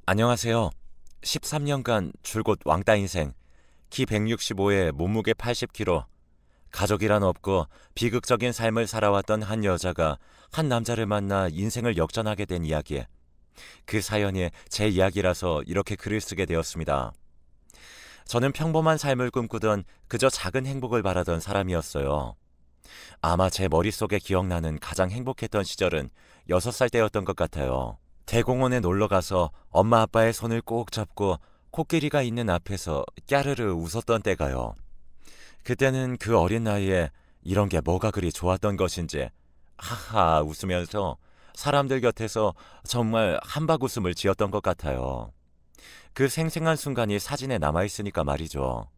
안녕하세요. 13년간 줄곧 왕따 인생, 키 165에 몸무게 80kg, 가족이란 없고 비극적인 삶을 살아왔던 한 여자가 한 남자를 만나 인생을 역전하게 된 이야기. 그 사연이 제 이야기라서 이렇게 글을 쓰게 되었습니다. 저는 평범한 삶을 꿈꾸던 그저 작은 행복을 바라던 사람이었어요. 아마 제 머릿속에 기억나는 가장 행복했던 시절은 6살 때였던 것 같아요. 대공원에 놀러가서 엄마 아빠의 손을 꼭 잡고 코끼리가 있는 앞에서 깨르르 웃었던 때가요. 그때는 그 어린 나이에 이런 게 뭐가 그리 좋았던 것인지 하하 웃으면서 사람들 곁에서 정말 한박 웃음을 지었던 것 같아요. 그 생생한 순간이 사진에 남아있으니까 말이죠.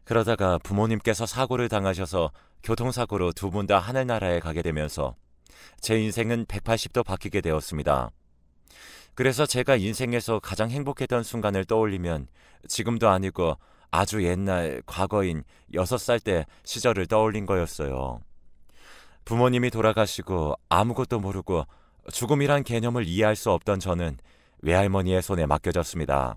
그러다가 부모님께서 사고를 당하셔서 교통사고로 두 분 다 하늘나라에 가게 되면서 제 인생은 180도 바뀌게 되었습니다. 그래서 제가 인생에서 가장 행복했던 순간을 떠올리면 지금도 아니고 아주 옛날 과거인 6살 때 시절을 떠올린 거였어요. 부모님이 돌아가시고 아무것도 모르고 죽음이란 개념을 이해할 수 없던 저는 외할머니의 손에 맡겨졌습니다.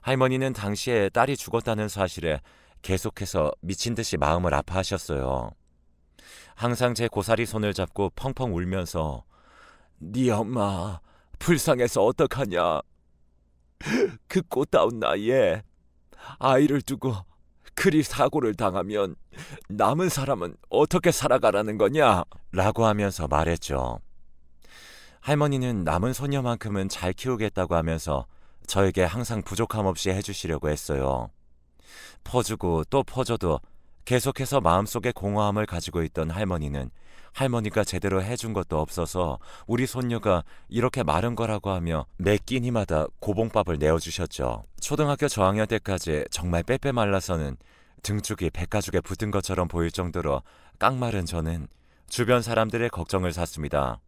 할머니는 당시에 딸이 죽었다는 사실에 계속해서 미친 듯이 마음을 아파하셨어요. 항상 제 고사리 손을 잡고 펑펑 울면서 네 엄마 불쌍해서 어떡하냐. 그 꽃다운 나이에 아이를 두고 그리 사고를 당하면 남은 사람은 어떻게 살아가라는 거냐? 라고 하면서 말했죠. 할머니는 남은 소녀만큼은 잘 키우겠다고 하면서 저에게 항상 부족함 없이 해주시려고 했어요. 퍼주고 또 퍼줘도 계속해서 마음속에 공허함을 가지고 있던 할머니는 할머니가 제대로 해준 것도 없어서 우리 손녀가 이렇게 마른 거라고 하며 매 끼니마다 고봉밥을 내어주셨죠. 초등학교 저학년 때까지 정말 빼빼 말라서는 등쪽이 백가죽에 붙은 것처럼 보일 정도로 깡마른 저는 주변 사람들의 걱정을 샀습니다.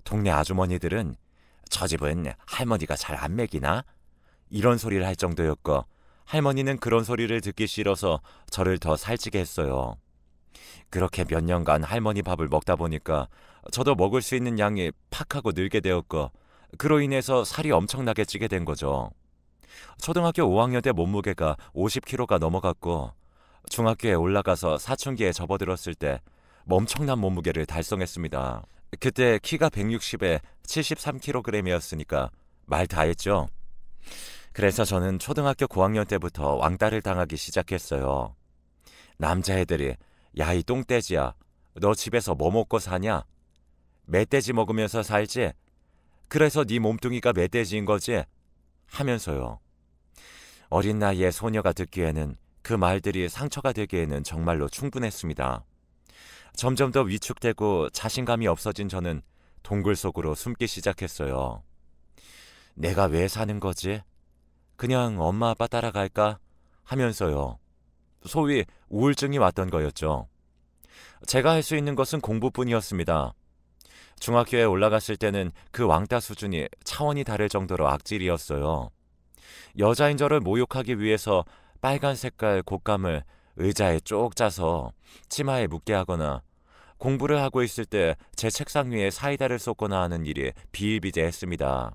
동네 아주머니들은 저 집은 할머니가 잘 안 먹이나? 이런 소리를 할 정도였고 할머니는 그런 소리를 듣기 싫어서 저를 더 살찌게 했어요. 그렇게 몇 년간 할머니 밥을 먹다 보니까 저도 먹을 수 있는 양이 팍 하고 늘게 되었고 그로 인해서 살이 엄청나게 찌게 된 거죠. 초등학교 5학년 때 몸무게가 50kg가 넘어갔고 중학교에 올라가서 사춘기에 접어들었을 때 엄청난 몸무게를 달성했습니다. 그때 키가 160에 73kg이었으니까 말 다 했죠. 그래서 저는 초등학교 9학년 때부터 왕따를 당하기 시작했어요. 남자애들이 야 이 똥돼지야 너 집에서 뭐 먹고 사냐? 멧돼지 먹으면서 살지? 그래서 네 몸뚱이가 멧돼지인 거지? 하면서요. 어린 나이에 소녀가 듣기에는 그 말들이 상처가 되기에는 정말로 충분했습니다. 점점 더 위축되고 자신감이 없어진 저는 동굴 속으로 숨기 시작했어요. 내가 왜 사는 거지? 그냥 엄마 아빠 따라갈까? 하면서요. 소위 우울증이 왔던 거였죠. 제가 할 수 있는 것은 공부뿐이었습니다. 중학교에 올라갔을 때는 그 왕따 수준이 차원이 다를 정도로 악질이었어요. 여자인 저를 모욕하기 위해서 빨간 색깔 곶감을 의자에 쪽 짜서 치마에 묶게 하거나 공부를 하고 있을 때 제 책상 위에 사이다를 쏟거나 하는 일이 비일비재했습니다.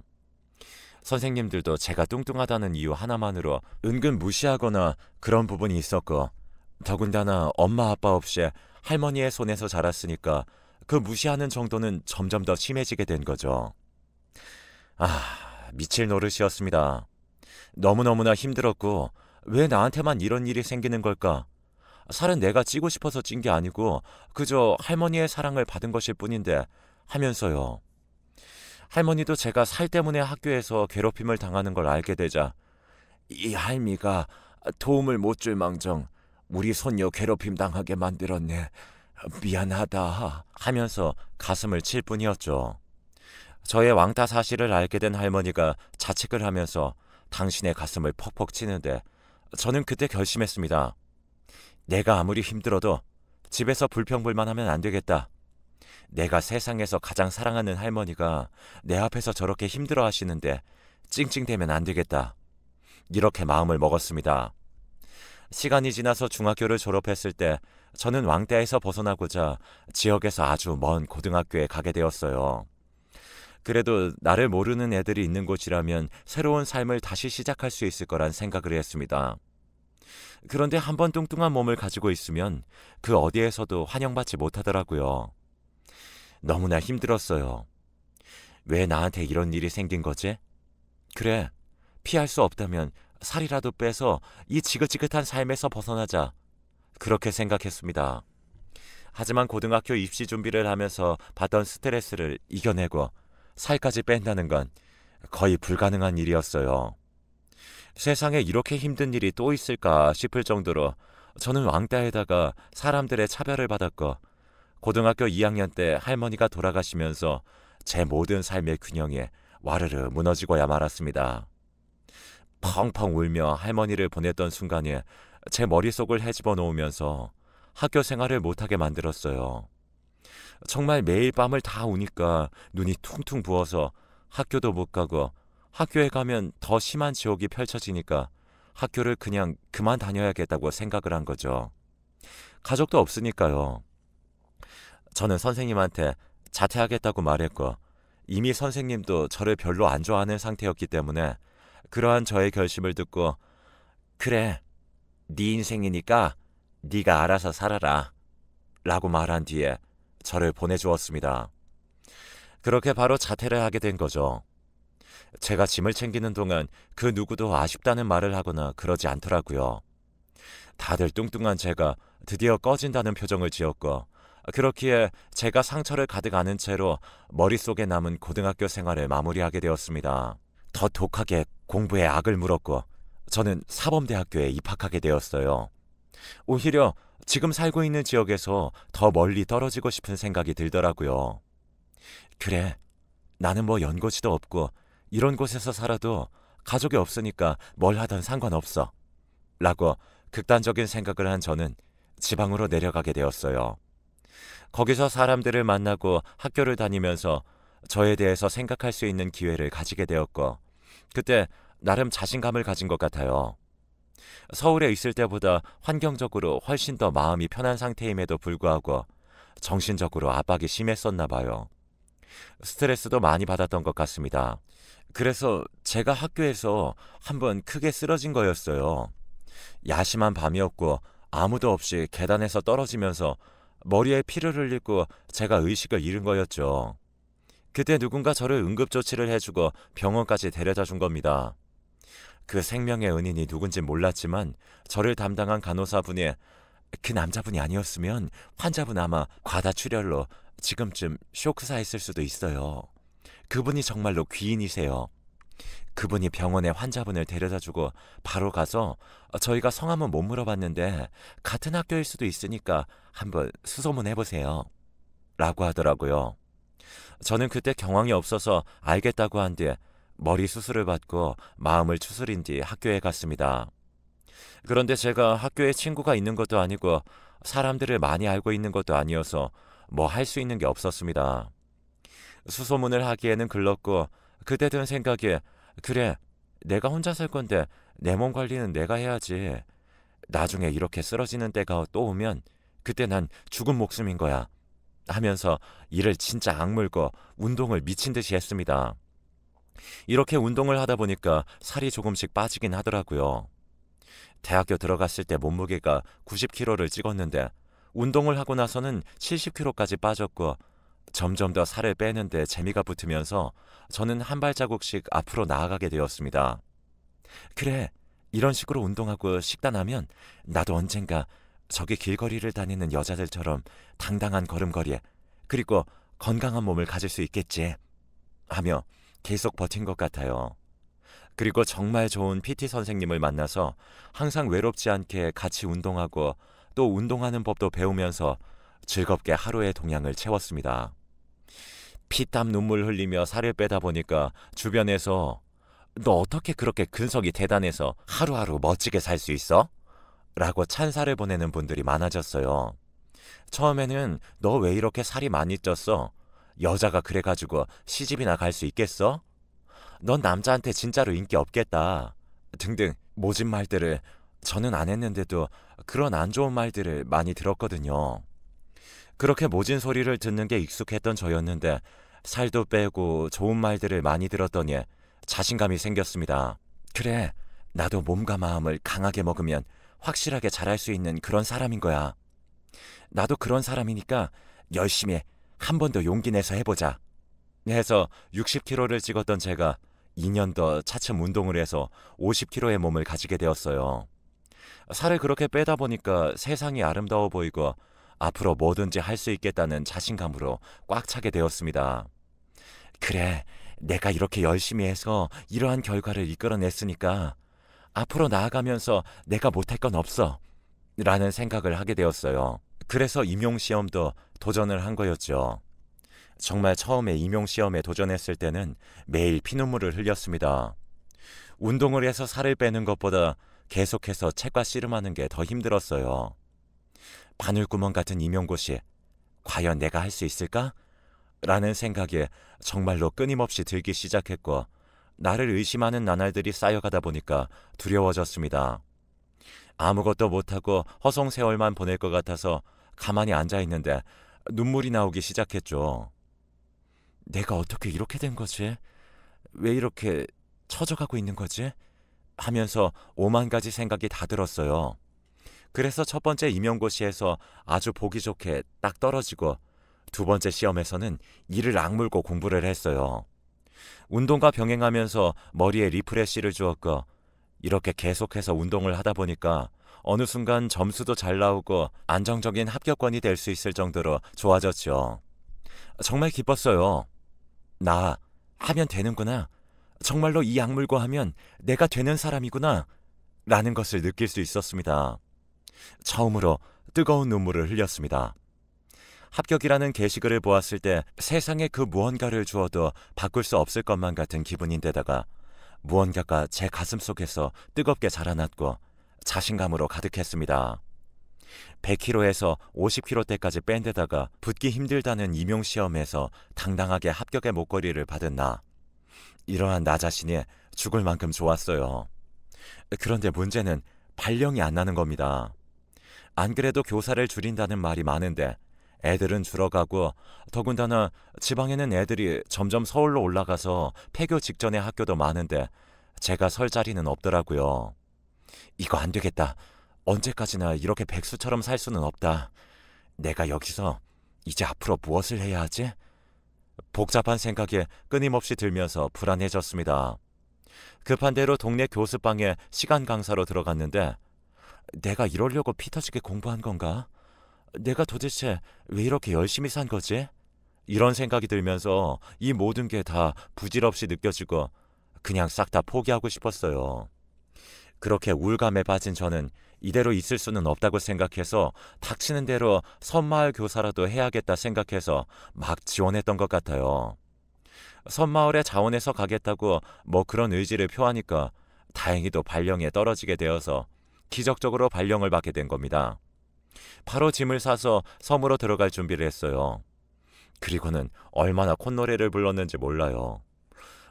선생님들도 제가 뚱뚱하다는 이유 하나만으로 은근 무시하거나 그런 부분이 있었고 더군다나 엄마 아빠 없이 할머니의 손에서 자랐으니까 그 무시하는 정도는 점점 더 심해지게 된 거죠. 미칠 노릇이었습니다. 너무너무나 힘들었고 왜 나한테만 이런 일이 생기는 걸까? 살은 내가 찌고 싶어서 찐 게 아니고 그저 할머니의 사랑을 받은 것일 뿐인데 하면서요. 할머니도 제가 살 때문에 학교에서 괴롭힘을 당하는 걸 알게 되자 이 할미가 도움을 못 줄 망정 우리 손녀 괴롭힘 당하게 만들었네. 미안하다 하면서 가슴을 칠 뿐이었죠. 저의 왕따 사실을 알게 된 할머니가 자책을 하면서 당신의 가슴을 퍽퍽 치는데 저는 그때 결심했습니다. 내가 아무리 힘들어도 집에서 불평불만하면 안 되겠다. 내가 세상에서 가장 사랑하는 할머니가 내 앞에서 저렇게 힘들어 하시는데 찡찡대면 안 되겠다. 이렇게 마음을 먹었습니다. 시간이 지나서 중학교를 졸업했을 때 저는 왕따에서 벗어나고자 지역에서 아주 먼 고등학교에 가게 되었어요. 그래도 나를 모르는 애들이 있는 곳이라면 새로운 삶을 다시 시작할 수 있을 거란 생각을 했습니다. 그런데 한 번 뚱뚱한 몸을 가지고 있으면 그 어디에서도 환영받지 못하더라고요. 너무나 힘들었어요. 왜 나한테 이런 일이 생긴 거지? 그래, 피할 수 없다면 살이라도 빼서 이 지긋지긋한 삶에서 벗어나자. 그렇게 생각했습니다. 하지만 고등학교 입시 준비를 하면서 받던 스트레스를 이겨내고 살까지 뺀다는 건 거의 불가능한 일이었어요. 세상에 이렇게 힘든 일이 또 있을까 싶을 정도로 저는 왕따에다가 사람들의 차별을 받았고, 고등학교 2학년 때 할머니가 돌아가시면서 제 모든 삶의 균형이 와르르 무너지고야 말았습니다. 펑펑 울며 할머니를 보냈던 순간에 제 머릿속을 헤집어 놓으면서 학교 생활을 못하게 만들었어요. 정말 매일 밤을 다 우니까 눈이 퉁퉁 부어서 학교도 못 가고, 학교에 가면 더 심한 지옥이 펼쳐지니까 학교를 그냥 그만 다녀야겠다고 생각을 한 거죠. 가족도 없으니까요. 저는 선생님한테 자퇴하겠다고 말했고, 이미 선생님도 저를 별로 안 좋아하는 상태였기 때문에 그러한 저의 결심을 듣고, 그래, 네 인생이니까 네가 알아서 살아라 라고 말한 뒤에 저를 보내주었습니다. 그렇게 바로 자퇴를 하게 된 거죠. 제가 짐을 챙기는 동안 그 누구도 아쉽다는 말을 하거나 그러지 않더라고요. 다들 뚱뚱한 제가 드디어 꺼진다는 표정을 지었고, 그렇기에 제가 상처를 가득 안은 채로 머릿속에 남은 고등학교 생활을 마무리하게 되었습니다. 더 독하게 공부에 악을 물었고, 저는 사범대학교에 입학하게 되었어요. 오히려 지금 살고 있는 지역에서 더 멀리 떨어지고 싶은 생각이 들더라고요. 그래, 나는 뭐 연고지도 없고 이런 곳에서 살아도 가족이 없으니까 뭘 하든 상관없어 라고 극단적인 생각을 한 저는 지방으로 내려가게 되었어요. 거기서 사람들을 만나고 학교를 다니면서 저에 대해서 생각할 수 있는 기회를 가지게 되었고, 그때 나름 자신감을 가진 것 같아요. 서울에 있을 때보다 환경적으로 훨씬 더 마음이 편한 상태임에도 불구하고 정신적으로 압박이 심했었나 봐요. 스트레스도 많이 받았던 것 같습니다. 그래서 제가 학교에서 한번 크게 쓰러진 거였어요. 야심한 밤이었고 아무도 없이 계단에서 떨어지면서 머리에 피를 흘리고 제가 의식을 잃은 거였죠. 그때 누군가 저를 응급조치를 해주고 병원까지 데려다 준 겁니다. 그 생명의 은인이 누군지 몰랐지만 저를 담당한 간호사분이, 그 남자분이 아니었으면 환자분 아마 과다출혈로 지금쯤 쇼크사했을 수도 있어요. 그분이 정말로 귀인이세요. 그분이 병원에 환자분을 데려다주고 바로 가서 저희가 성함은 못 물어봤는데 같은 학교일 수도 있으니까 한번 수소문해보세요 라고 하더라고요. 저는 그때 경황이 없어서 알겠다고 한 뒤 머리 수술을 받고 마음을 추스린 뒤 학교에 갔습니다. 그런데 제가 학교에 친구가 있는 것도 아니고 사람들을 많이 알고 있는 것도 아니어서 뭐 할 수 있는 게 없었습니다. 수소문을 하기에는 글렀고, 그때 든 생각에, 그래, 내가 혼자 살 건데 내 몸 관리는 내가 해야지. 나중에 이렇게 쓰러지는 때가 또 오면 그때 난 죽은 목숨인 거야 하면서 일을 진짜 악물고 운동을 미친 듯이 했습니다. 이렇게 운동을 하다 보니까 살이 조금씩 빠지긴 하더라고요. 대학교 들어갔을 때 몸무게가 90kg를 찍었는데 운동을 하고 나서는 70kg까지 빠졌고, 점점 더 살을 빼는데 재미가 붙으면서 저는 한 발자국씩 앞으로 나아가게 되었습니다. 그래, 이런 식으로 운동하고 식단하면 나도 언젠가 저기 길거리를 다니는 여자들처럼 당당한 걸음걸이에, 그리고 건강한 몸을 가질 수 있겠지 하며 계속 버틴 것 같아요. 그리고 정말 좋은 PT 선생님을 만나서 항상 외롭지 않게 같이 운동하고 또 운동하는 법도 배우면서 즐겁게 하루의 동향을 채웠습니다. 피땀 눈물 흘리며 살을 빼다 보니까 주변에서 너 어떻게 그렇게 근성이 대단해서 하루하루 멋지게 살 수 있어? 라고 찬사를 보내는 분들이 많아졌어요. 처음에는 너 왜 이렇게 살이 많이 쪘어? 여자가 그래가지고 시집이나 갈 수 있겠어? 넌 남자한테 진짜로 인기 없겠다 등등 모진 말들을 저는 안 했는데도 그런 안 좋은 말들을 많이 들었거든요. 그렇게 모진 소리를 듣는 게 익숙했던 저였는데 살도 빼고 좋은 말들을 많이 들었더니 자신감이 생겼습니다. 그래, 나도 몸과 마음을 강하게 먹으면 확실하게 잘할 수 있는 그런 사람인 거야. 나도 그런 사람이니까 열심히 한 번 더 용기 내서 해보자. 해서 60kg를 찍었던 제가 2년 더 차츰 운동을 해서 50kg의 몸을 가지게 되었어요. 살을 그렇게 빼다 보니까 세상이 아름다워 보이고 앞으로 뭐든지 할 수 있겠다는 자신감으로 꽉 차게 되었습니다. 그래, 내가 이렇게 열심히 해서 이러한 결과를 이끌어냈으니까 앞으로 나아가면서 내가 못할 건 없어 라는 생각을 하게 되었어요. 그래서 임용시험도 도전을 한 거였죠. 정말 처음에 임용시험에 도전했을 때는 매일 피눈물을 흘렸습니다. 운동을 해서 살을 빼는 것보다 계속해서 책과 씨름하는 게 더 힘들었어요. 바늘구멍 같은 임용고시, 과연 내가 할 수 있을까? 라는 생각에 정말로 끊임없이 들기 시작했고, 나를 의심하는 나날들이 쌓여가다 보니까 두려워졌습니다. 아무것도 못하고 허송세월만 보낼 것 같아서 가만히 앉아있는데 눈물이 나오기 시작했죠. 내가 어떻게 이렇게 된 거지? 왜 이렇게 처져가고 있는 거지? 하면서 오만 가지 생각이 다 들었어요. 그래서 첫 번째 임용고시에서 아주 보기 좋게 딱 떨어지고 두 번째 시험에서는 이를 악물고 공부를 했어요. 운동과 병행하면서 머리에 리프레시를 주었고 이렇게 계속해서 운동을 하다 보니까 어느 순간 점수도 잘 나오고 안정적인 합격권이 될 수 있을 정도로 좋아졌죠. 정말 기뻤어요. 나 하면 되는구나. 정말로 이 악물고 하면 내가 되는 사람이구나. 라는 것을 느낄 수 있었습니다. 처음으로 뜨거운 눈물을 흘렸습니다. 합격이라는 게시글을 보았을 때 세상에 그 무언가를 주어도 바꿀 수 없을 것만 같은 기분인데다가 무언가가 제 가슴속에서 뜨겁게 자라났고 자신감으로 가득했습니다. 100kg에서 50kg대까지 뺀 데다가 붙기 힘들다는 임용시험에서 당당하게 합격의 목걸이를 받은 나. 이러한 나 자신이 죽을 만큼 좋았어요. 그런데 문제는 발령이 안 나는 겁니다. 안 그래도 교사를 줄인다는 말이 많은데 애들은 줄어가고 더군다나 지방에는 애들이 점점 서울로 올라가서 폐교 직전의 학교도 많은데 제가 설 자리는 없더라고요. 이거 안 되겠다. 언제까지나 이렇게 백수처럼 살 수는 없다. 내가 여기서 이제 앞으로 무엇을 해야 하지? 복잡한 생각이 끊임없이 들면서 불안해졌습니다. 급한 대로 동네 교습방에 시간 강사로 들어갔는데 내가 이러려고 피 터지게 공부한 건가? 내가 도대체 왜 이렇게 열심히 산 거지? 이런 생각이 들면서 이 모든 게 다 부질없이 느껴지고 그냥 싹 다 포기하고 싶었어요. 그렇게 우울감에 빠진 저는 이대로 있을 수는 없다고 생각해서 닥치는 대로 섬마을 교사라도 해야겠다 생각해서 막 지원했던 것 같아요. 섬마을에 자원해서 가겠다고 뭐 그런 의지를 표하니까 다행히도 발령에 떨어지게 되어서 기적적으로 발령을 받게 된 겁니다. 바로 짐을 싸서 섬으로 들어갈 준비를 했어요. 그리고는 얼마나 콧노래를 불렀는지 몰라요.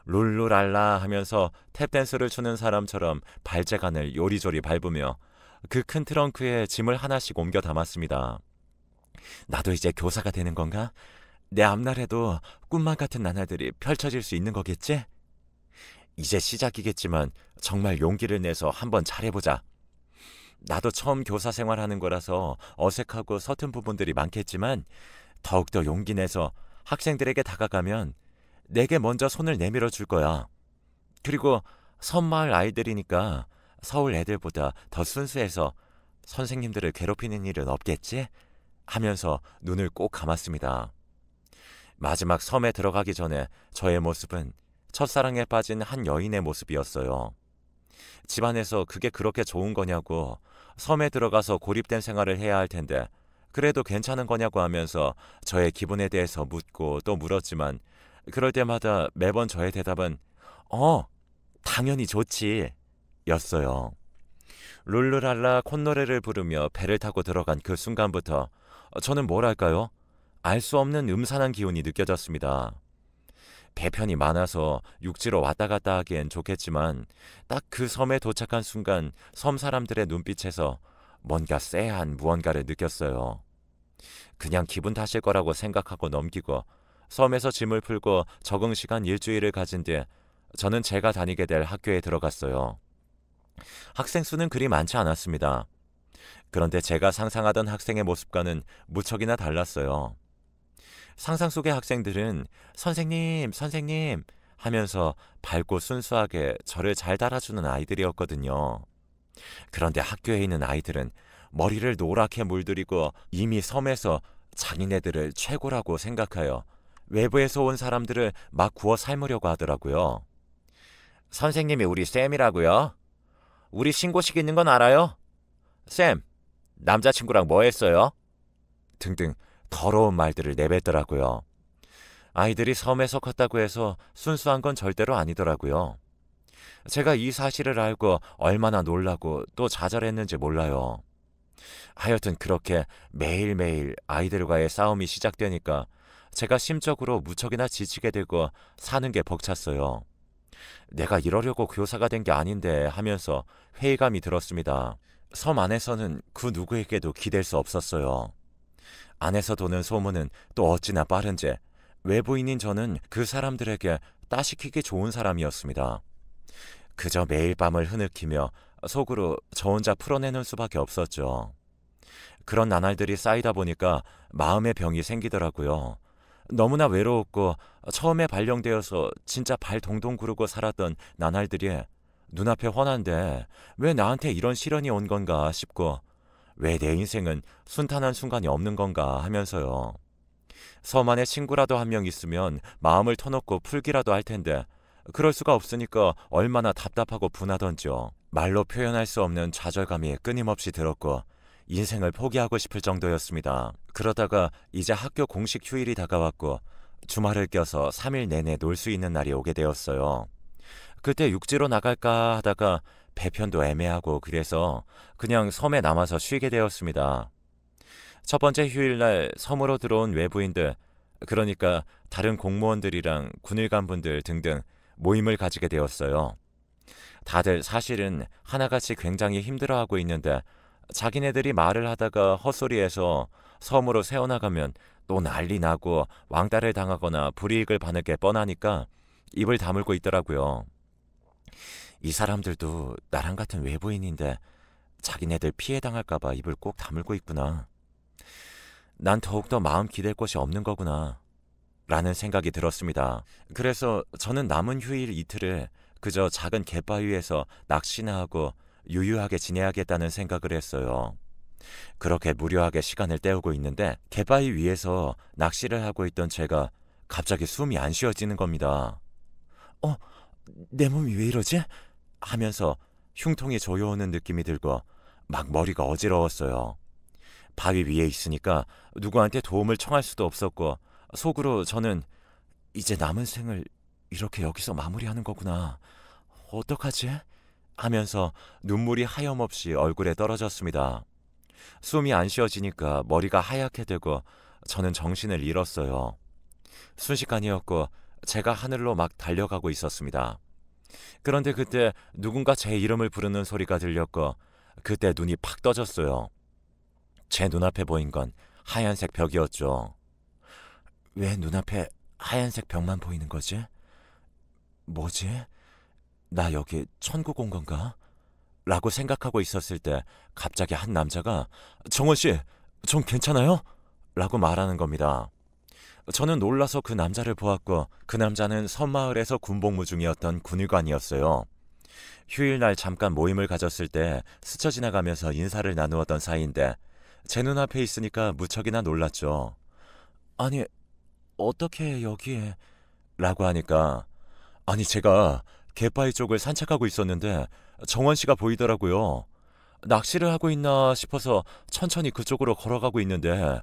룰루랄라 하면서 탭댄스를 추는 사람처럼 발재간을 요리조리 밟으며 그 큰 트렁크에 짐을 하나씩 옮겨 담았습니다. 나도 이제 교사가 되는 건가? 내 앞날에도 꿈만 같은 나날들이 펼쳐질 수 있는 거겠지? 이제 시작이겠지만 정말 용기를 내서 한번 잘해보자. 나도 처음 교사 생활하는 거라서 어색하고 서툰 부분들이 많겠지만 더욱더 용기 내서 학생들에게 다가가면 내게 먼저 손을 내밀어 줄 거야. 그리고 섬마을 아이들이니까 서울 애들보다 더 순수해서 선생님들을 괴롭히는 일은 없겠지? 하면서 눈을 꼭 감았습니다. 마지막 섬에 들어가기 전에 저의 모습은 첫사랑에 빠진 한 여인의 모습이었어요. 집안에서 그게 그렇게 좋은 거냐고 섬에 들어가서 고립된 생활을 해야 할 텐데 그래도 괜찮은 거냐고 하면서 저의 기분에 대해서 묻고 또 물었지만 그럴 때마다 매번 저의 대답은 당연히 좋지 였어요. 룰루랄라 콧노래를 부르며 배를 타고 들어간 그 순간부터 저는 뭐랄까요? 알 수 없는 음산한 기운이 느껴졌습니다. 배편이 많아서 육지로 왔다 갔다 하기엔 좋겠지만 딱 그 섬에 도착한 순간 섬 사람들의 눈빛에서 뭔가 쎄한 무언가를 느꼈어요. 그냥 기분 탓일 거라고 생각하고 넘기고 섬에서 짐을 풀고 적응 시간 일주일을 가진 뒤 저는 제가 다니게 될 학교에 들어갔어요. 학생 수는 그리 많지 않았습니다. 그런데 제가 상상하던 학생의 모습과는 무척이나 달랐어요. 상상 속의 학생들은 선생님, 선생님 하면서 밝고 순수하게 저를 잘 따라주는 아이들이었거든요. 그런데 학교에 있는 아이들은 머리를 노랗게 물들이고 이미 섬에서 자기네들을 최고라고 생각하여 외부에서 온 사람들을 막 구워 삶으려고 하더라고요. 선생님이 우리 쌤이라고요? 우리 신고식 있는 건 알아요? 쌤, 남자친구랑 뭐 했어요? 등등 더러운 말들을 내뱉더라고요. 아이들이 섬에서 컸다고 해서 순수한 건 절대로 아니더라고요. 제가 이 사실을 알고 얼마나 놀라고 또 좌절했는지 몰라요. 하여튼 그렇게 매일매일 아이들과의 싸움이 시작되니까 제가 심적으로 무척이나 지치게 되고 사는 게 벅찼어요. 내가 이러려고 교사가 된 게 아닌데 하면서 회의감이 들었습니다. 섬 안에서는 그 누구에게도 기댈 수 없었어요. 안에서 도는 소문은 또 어찌나 빠른지 외부인인 저는 그 사람들에게 따시키기 좋은 사람이었습니다. 그저 매일 밤을 흐느끼며 속으로 저 혼자 풀어내는 수밖에 없었죠. 그런 나날들이 쌓이다 보니까 마음의 병이 생기더라고요. 너무나 외로웠고 처음에 발령되어서 진짜 발 동동 구르고 살았던 나날들이 눈앞에 훤한데 왜 나한테 이런 시련이 온 건가 싶고 왜 내 인생은 순탄한 순간이 없는 건가 하면서요. 섬 안에 친구라도 한 명 있으면 마음을 터놓고 풀기라도 할 텐데 그럴 수가 없으니까 얼마나 답답하고 분하던지요. 말로 표현할 수 없는 좌절감이 끊임없이 들었고 인생을 포기하고 싶을 정도였습니다. 그러다가 이제 학교 공식 휴일이 다가왔고 주말을 껴서 3일 내내 놀 수 있는 날이 오게 되었어요. 그때 육지로 나갈까 하다가 배편도 애매하고 그래서 그냥 섬에 남아서 쉬게 되었습니다. 첫 번째 휴일날 섬으로 들어온 외부인들, 그러니까 다른 공무원들이랑 군의관 분들 등등 모임을 가지게 되었어요. 다들 사실은 하나같이 굉장히 힘들어하고 있는데 자기네들이 말을 하다가 헛소리해서 섬으로 새어나가면 또 난리 나고 왕따를 당하거나 불이익을 받을 게 뻔하니까 입을 다물고 있더라고요. 이 사람들도 나랑 같은 외부인인데 자기네들 피해 당할까봐 입을 꼭 다물고 있구나. 난 더욱더 마음 기댈 곳이 없는 거구나 라는 생각이 들었습니다. 그래서 저는 남은 휴일 이틀을 그저 작은 갯바위에서 낚시나 하고 유유하게 지내야겠다는 생각을 했어요. 그렇게 무료하게 시간을 때우고 있는데 갯바위 위에서 낚시를 하고 있던 제가 갑자기 숨이 안 쉬어지는 겁니다. 내 몸이 왜 이러지? 하면서 흉통이 조여오는 느낌이 들고 막 머리가 어지러웠어요. 바위 위에 있으니까 누구한테 도움을 청할 수도 없었고 속으로 저는 이제 남은 생을 이렇게 여기서 마무리하는 거구나. 어떡하지? 하면서 눈물이 하염없이 얼굴에 떨어졌습니다. 숨이 안 쉬어지니까 머리가 하얗게 되고 저는 정신을 잃었어요. 순식간이었고 제가 하늘로 막 달려가고 있었습니다. 그런데 그때 누군가 제 이름을 부르는 소리가 들렸고 그때 눈이 팍 떠졌어요. 제 눈앞에 보인 건 하얀색 벽이었죠. 왜 눈앞에 하얀색 벽만 보이는 거지? 뭐지? 나 여기 천국 온 건가? 라고 생각하고 있었을 때 갑자기 한 남자가 정원씨, 전 괜찮아요? 라고 말하는 겁니다. 저는 놀라서 그 남자를 보았고 그 남자는 섬마을에서 군복무 중이었던 군의관이었어요. 휴일날 잠깐 모임을 가졌을 때 스쳐 지나가면서 인사를 나누었던 사이인데 제 눈앞에 있으니까 무척이나 놀랐죠. 아니, 어떻게 여기에? 라고 하니까 아니 제가 갯바위 쪽을 산책하고 있었는데 정원 씨가 보이더라고요. 낚시를 하고 있나 싶어서 천천히 그쪽으로 걸어가고 있는데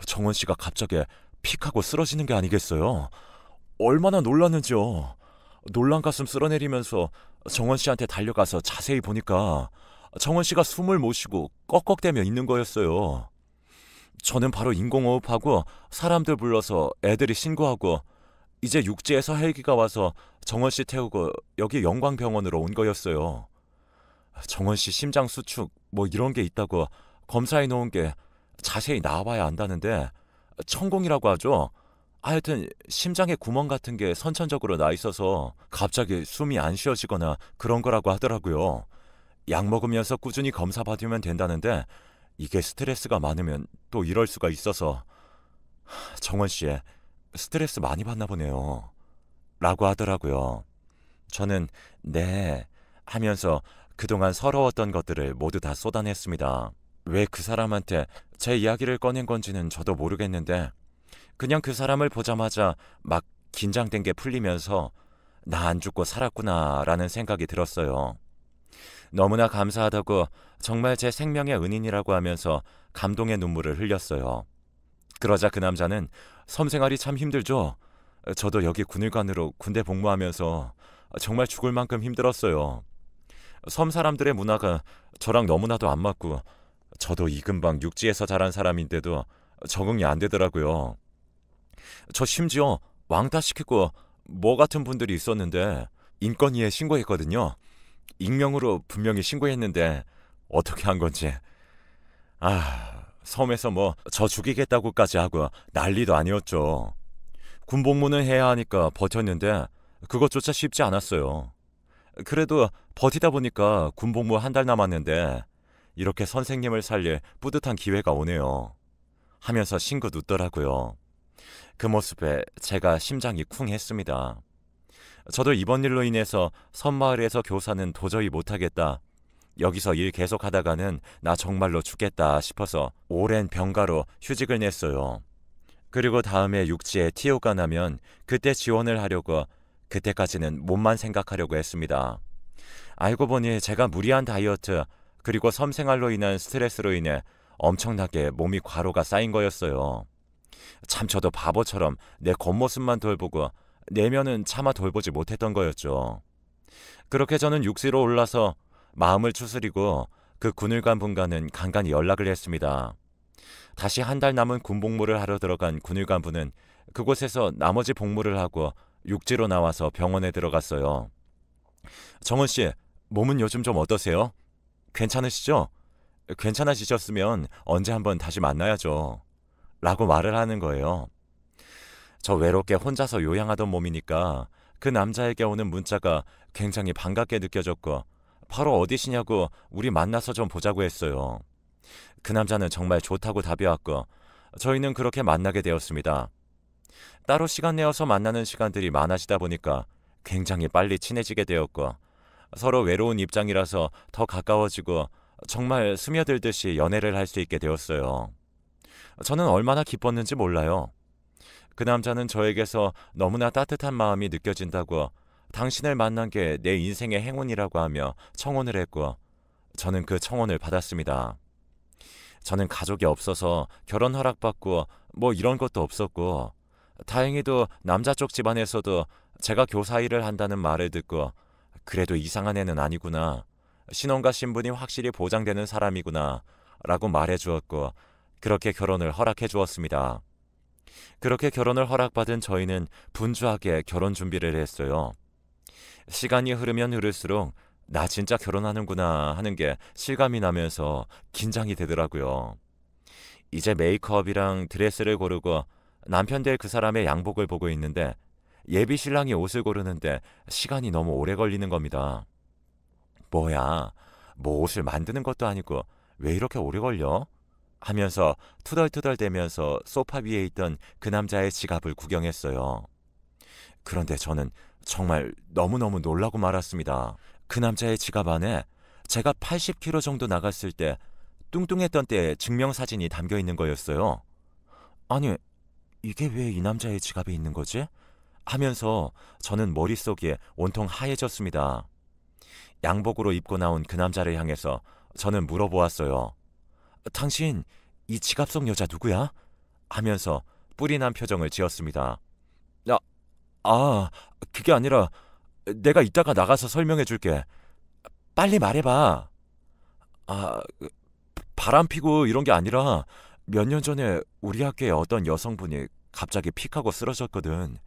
정원 씨가 갑자기 픽 하고 쓰러지는 게 아니겠어요? 얼마나 놀랐는지요. 놀란 가슴 쓸어내리면서 정원 씨한테 달려가서 자세히 보니까 정원 씨가 숨을 못 쉬고 꺽꺽대며 있는 거였어요. 저는 바로 인공호흡하고 사람들 불러서 애들이 신고하고 이제 육지에서 헬기가 와서 정원 씨 태우고 여기 영광병원으로 온 거였어요. 정원 씨 심장 수축 뭐 이런 게 있다고 검사해 놓은 게 자세히 나와봐야 안다는데 천공이라고 하죠. 하여튼 심장에 구멍 같은 게 선천적으로 나 있어서 갑자기 숨이 안 쉬어지거나 그런 거라고 하더라고요. 약 먹으면서 꾸준히 검사 받으면 된다는데 이게 스트레스가 많으면 또 이럴 수가 있어서 정원 씨 스트레스 많이 받나 보네요. 라고 하더라고요. 저는 네 하면서 그동안 서러웠던 것들을 모두 다 쏟아냈습니다. 왜 그 사람한테 제 이야기를 꺼낸 건지는 저도 모르겠는데 그냥 그 사람을 보자마자 막 긴장된 게 풀리면서 나 안 죽고 살았구나라는 생각이 들었어요. 너무나 감사하다고 정말 제 생명의 은인이라고 하면서 감동의 눈물을 흘렸어요. 그러자 그 남자는 섬생활이 참 힘들죠. 저도 여기 군의관으로 군대 복무하면서 정말 죽을 만큼 힘들었어요. 섬 사람들의 문화가 저랑 너무나도 안 맞고 저도 이 근방 육지에서 자란 사람인데도 적응이 안 되더라고요. 저 심지어 왕따 시키고 뭐 같은 분들이 있었는데 인권위에 신고했거든요. 익명으로 분명히 신고했는데 어떻게 한 건지. 섬에서 뭐 저 죽이겠다고까지 하고 난리도 아니었죠. 군복무는 해야 하니까 버텼는데 그것조차 쉽지 않았어요. 그래도 버티다 보니까 군복무 한 달 남았는데 이렇게 선생님을 살릴 뿌듯한 기회가 오네요. 하면서 싱긋 웃더라고요. 그 모습에 제가 심장이 쿵 했습니다. 저도 이번 일로 인해서 섬마을에서 교사는 도저히 못하겠다. 여기서 일 계속하다가는 나 정말로 죽겠다 싶어서 오랜 병가로 휴직을 냈어요. 그리고 다음에 육지에 TO가 나면 그때 지원을 하려고 그때까지는 몸만 생각하려고 했습니다. 알고 보니 제가 무리한 다이어트 그리고 섬생활로 인한 스트레스로 인해 엄청나게 몸이 과로가 쌓인 거였어요. 참 저도 바보처럼 내 겉모습만 돌보고 내면은 차마 돌보지 못했던 거였죠. 그렇게 저는 육지로 올라서 마음을 추스리고 그 군의관 분과는 간간히 연락을 했습니다. 다시 한 달 남은 군복무를 하러 들어간 군의관 분은 그곳에서 나머지 복무를 하고 육지로 나와서 병원에 들어갔어요. 정원 씨, 몸은 요즘 좀 어떠세요? 괜찮으시죠? 괜찮아지셨으면 언제 한번 다시 만나야죠. 라고 말을 하는 거예요. 저 외롭게 혼자서 요양하던 몸이니까 그 남자에게 오는 문자가 굉장히 반갑게 느껴졌고 바로 어디시냐고 우리 만나서 좀 보자고 했어요. 그 남자는 정말 좋다고 답이 왔고 저희는 그렇게 만나게 되었습니다. 따로 시간 내어서 만나는 시간들이 많아지다 보니까 굉장히 빨리 친해지게 되었고 서로 외로운 입장이라서 더 가까워지고 정말 스며들듯이 연애를 할 수 있게 되었어요. 저는 얼마나 기뻤는지 몰라요. 그 남자는 저에게서 너무나 따뜻한 마음이 느껴진다고 당신을 만난 게 내 인생의 행운이라고 하며 청혼을 했고 저는 그 청혼을 받았습니다. 저는 가족이 없어서 결혼 허락받고 뭐 이런 것도 없었고 다행히도 남자 쪽 집안에서도 제가 교사 일을 한다는 말을 듣고 그래도 이상한 애는 아니구나. 신원과 신분이 확실히 보장되는 사람이구나 라고 말해주었고 그렇게 결혼을 허락해 주었습니다. 그렇게 결혼을 허락받은 저희는 분주하게 결혼 준비를 했어요. 시간이 흐르면 흐를수록 나 진짜 결혼하는구나 하는 게 실감이 나면서 긴장이 되더라고요. 이제 메이크업이랑 드레스를 고르고 남편 될 그 사람의 양복을 보고 있는데 예비 신랑이 옷을 고르는데 시간이 너무 오래 걸리는 겁니다. 뭐야, 뭐 옷을 만드는 것도 아니고 왜 이렇게 오래 걸려? 하면서 투덜투덜대면서 소파 위에 있던 그 남자의 지갑을 구경했어요. 그런데 저는 정말 너무너무 놀라고 말았습니다. 그 남자의 지갑 안에 제가 80kg 정도 나갔을 때 뚱뚱했던 때의 증명사진이 담겨 있는 거였어요. 아니, 이게 왜 이 남자의 지갑에 있는 거지? 하면서 저는 머릿속이 온통 하얘졌습니다. 양복으로 입고 나온 그 남자를 향해서 저는 물어보았어요. 당신 이 지갑 속 여자 누구야? 하면서 뿔이 난 표정을 지었습니다. 그게 아니라 내가 이따가 나가서 설명해 줄게. 빨리 말해봐. 바람 피고 이런 게 아니라 몇 년 전에 우리 학교에 어떤 여성분이 갑자기 픽하고 쓰러졌거든.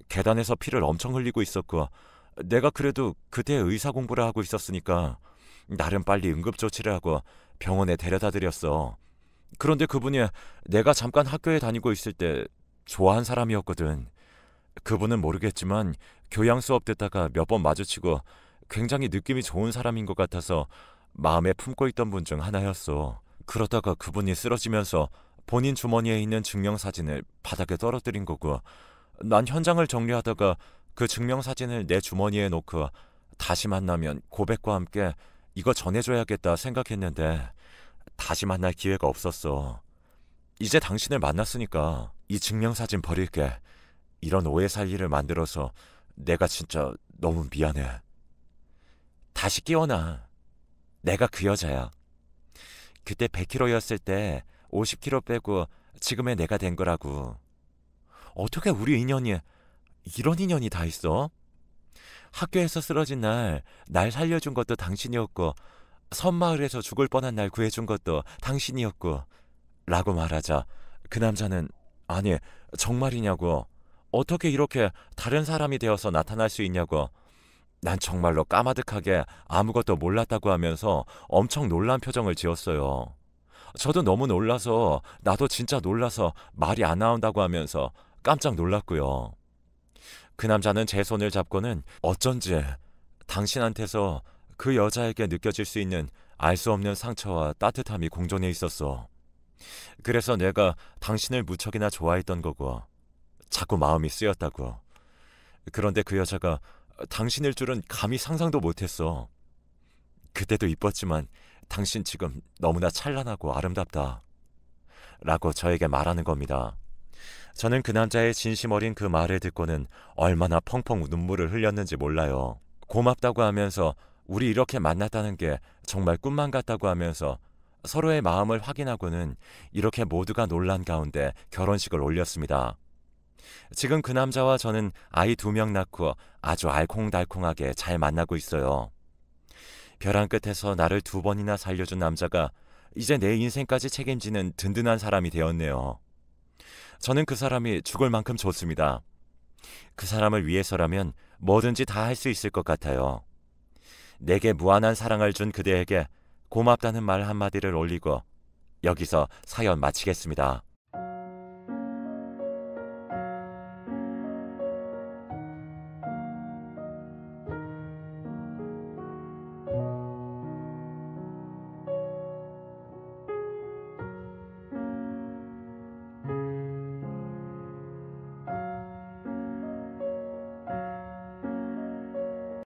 계단에서 피를 엄청 흘리고 있었고 내가 그래도 그때 의사 공부를 하고 있었으니까 나름 빨리 응급조치를 하고 병원에 데려다 드렸어. 그런데 그분이 내가 잠깐 학교에 다니고 있을 때 좋아한 사람이었거든. 그분은 모르겠지만 교양 수업 듣다가 몇 번 마주치고 굉장히 느낌이 좋은 사람인 것 같아서 마음에 품고 있던 분 중 하나였어. 그러다가 그분이 쓰러지면서 본인 주머니에 있는 증명사진을 바닥에 떨어뜨린 거고, 난 현장을 정리하다가 그 증명사진을 내 주머니에 놓고 다시 만나면 고백과 함께 이거 전해줘야겠다 생각했는데 다시 만날 기회가 없었어. 이제 당신을 만났으니까 이 증명사진 버릴게. 이런 오해 살 일을 만들어서 내가 진짜 너무 미안해. 다시 끼워놔. 내가 그 여자야. 그때 100kg였을 때 50kg 빼고 지금의 내가 된 거라고. 어떻게 우리 인연이 이런 인연이 다 있어? 학교에서 쓰러진 날 살려준 것도 당신이었고, 섬마을에서 죽을 뻔한 날 구해준 것도 당신이었고, 라고 말하자 그 남자는 아니 정말이냐고, 어떻게 이렇게 다른 사람이 되어서 나타날 수 있냐고, 난 정말로 까마득하게 아무것도 몰랐다고 하면서 엄청 놀란 표정을 지었어요. 저도 너무 놀라서 나도 진짜 놀라서 말이 안 나온다고 하면서 깜짝 놀랐고요. 그 남자는 제 손을 잡고는 어쩐지 당신한테서 그 여자에게 느껴질 수 있는 알 수 없는 상처와 따뜻함이 공존해 있었어. 그래서 내가 당신을 무척이나 좋아했던 거고 자꾸 마음이 쓰였다고. 그런데 그 여자가 당신일 줄은 감히 상상도 못했어. 그때도 이뻤지만 당신 지금 너무나 찬란하고 아름답다. 라고 저에게 말하는 겁니다. 저는 그 남자의 진심 어린 그 말을 듣고는 얼마나 펑펑 눈물을 흘렸는지 몰라요. 고맙다고 하면서 우리 이렇게 만났다는 게 정말 꿈만 같다고 하면서 서로의 마음을 확인하고는 이렇게 모두가 놀란 가운데 결혼식을 올렸습니다. 지금 그 남자와 저는 아이 2명 낳고 아주 알콩달콩하게 잘 만나고 있어요. 벼랑 끝에서 나를 2번이나 살려준 남자가 이제 내 인생까지 책임지는 든든한 사람이 되었네요. 저는 그 사람이 죽을 만큼 좋습니다. 그 사람을 위해서라면 뭐든지 다 할 수 있을 것 같아요. 내게 무한한 사랑을 준 그대에게 고맙다는 말 한마디를 올리고 여기서 사연 마치겠습니다.